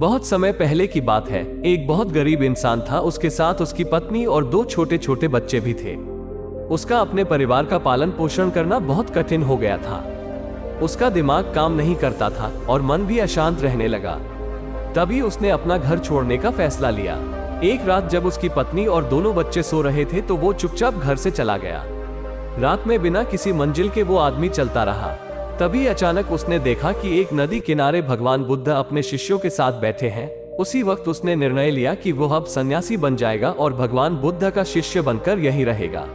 बहुत समय पहले की बात है। एक बहुत गरीब इंसान था, उसके साथ उसकी पत्नी और 2 छोटे छोटे बच्चे भी थे। उसका अपने परिवार का पालन पोषण करना बहुत कठिन हो गया था। उसका दिमाग काम नहीं करता था और मन भी अशांत रहने लगा। तभी उसने अपना घर छोड़ने का फैसला लिया। एक रात जब उसकी पत्नी और दोनों बच्चे सो रहे थे तो वो चुपचाप घर से चला गया। रात में बिना किसी मंजिल के वो आदमी चलता रहा। तभी अचानक उसने देखा कि एक नदी किनारे भगवान बुद्ध अपने शिष्यों के साथ बैठे हैं। उसी वक्त उसने निर्णय लिया कि वो अब सन्यासी बन जाएगा और भगवान बुद्ध का शिष्य बनकर यहीं रहेगा।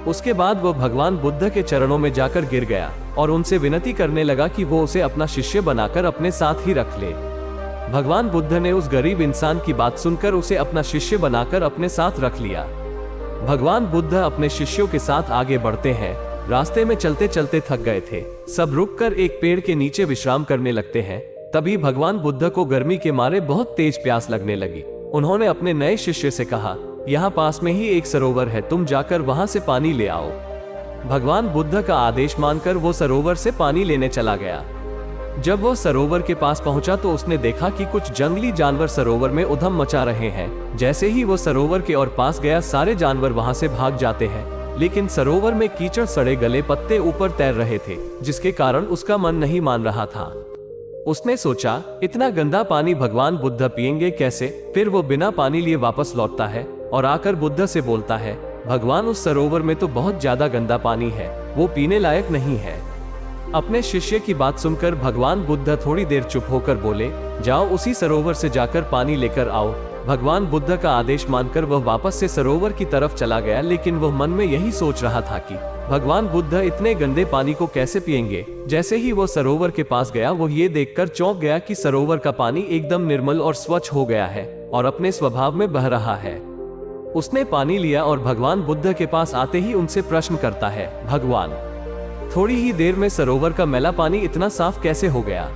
उसके बाद वो भगवान बुद्ध के चरणों में जाकर गिर गया और उनसे विनती करने लगा कि वो उसे अपना शिष्य बनाकर अपने साथ ही रख ले। भगवान बुद्ध ने उस गरीब इंसान की बात सुनकर उसे अपना शिष्य बनाकर अपने साथ रख लिया। भगवान बुद्ध अपने शिष्यों के साथ आगे बढ़ते हैं। रास्ते में चलते चलते थक गए थे। सब रुककर एक पेड़ के नीचे विश्राम करने लगते हैं। तभी भगवान बुद्ध को गर्मी के मारे बहुत तेज प्यास लगने लगी। उन्होंने अपने नए शिष्य से कहा, यहाँ पास में ही एक सरोवर है, तुम जाकर वहां से पानी ले आओ। भगवान बुद्ध का आदेश मानकर वो सरोवर से पानी लेने चला गया। जब वो सरोवर के पास पहुंचा तो उसने देखा कि कुछ जंगली जानवर सरोवर में उधम मचा रहे हैं। जैसे ही वो सरोवर के और पास गया, सारे जानवर वहां से भाग जाते हैं। लेकिन सरोवर में कीचड़, सड़े गले पत्ते ऊपर तैर रहे थे, जिसके कारण उसका मन नहीं मान रहा था। उसने सोचा, इतना गंदा पानी भगवान बुद्ध पिएंगे कैसे? फिर वो बिना पानी लिए वापस लौटता है और आकर बुद्ध से बोलता है, भगवान उस सरोवर में तो बहुत ज्यादा गंदा पानी है, वो पीने लायक नहीं है। अपने शिष्य की बात सुनकर भगवान बुद्ध थोड़ी देर चुप होकर बोले, जाओ उसी सरोवर से जाकर पानी लेकर आओ। भगवान बुद्ध का आदेश मानकर वह वापस से सरोवर की तरफ चला गया, लेकिन वह मन में यही सोच रहा था कि भगवान बुद्ध इतने गंदे पानी को कैसे पिएंगे। जैसे ही वो सरोवर के पास गया, वो ये देखकर चौंक गया कि सरोवर का पानी एकदम निर्मल और स्वच्छ हो गया है और अपने स्वभाव में बह रहा है। उसने पानी लिया और भगवान बुद्ध के पास आते ही उनसे प्रश्न करता है, भगवान, थोड़ी ही देर में सरोवर का मैला पानी इतना साफ कैसे हो गया?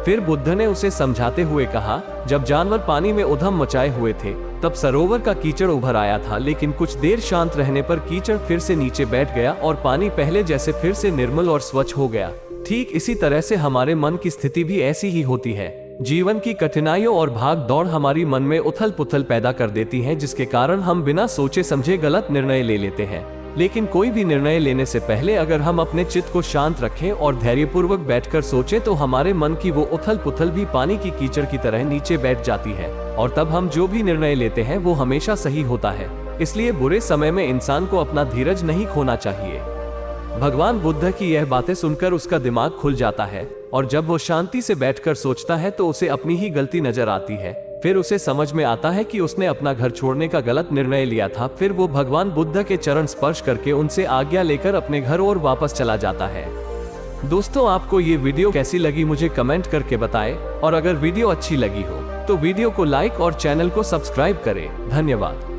फिर बुद्ध ने उसे समझाते हुए कहा, जब जानवर पानी में उधम मचाए हुए थे तब सरोवर का कीचड़ उभर आया था, लेकिन कुछ देर शांत रहने पर कीचड़ फिर से नीचे बैठ गया और पानी पहले जैसे फिर से निर्मल और स्वच्छ हो गया। ठीक इसी तरह से हमारे मन की स्थिति भी ऐसी ही होती है। जीवन की कठिनाइयों और भाग दौड़ हमारी मन में उथल पुथल पैदा कर देती है, जिसके कारण हम बिना सोचे समझे गलत निर्णय ले लेते हैं। लेकिन कोई भी निर्णय लेने से पहले अगर हम अपने चित्त को शांत रखें और धैर्यपूर्वक बैठकर सोचें तो हमारे मन की वो उथल पुथल भी पानी की कीचड़ की तरह नीचे बैठ जाती है और तब हम जो भी निर्णय लेते हैं वो हमेशा सही होता है। इसलिए बुरे समय में इंसान को अपना धीरज नहीं खोना चाहिए। भगवान बुद्ध की यह बातें सुनकर उसका दिमाग खुल जाता है और जब वो शांति से बैठकर सोचता है तो उसे अपनी ही गलती नजर आती है। फिर उसे समझ में आता है कि उसने अपना घर छोड़ने का गलत निर्णय लिया था। फिर वो भगवान बुद्ध के चरण स्पर्श करके उनसे आज्ञा लेकर अपने घर और वापस चला जाता है। दोस्तों, आपको ये वीडियो कैसी लगी मुझे कमेंट करके बताएं और अगर वीडियो अच्छी लगी हो तो वीडियो को लाइक और चैनल को सब्सक्राइब करें। धन्यवाद।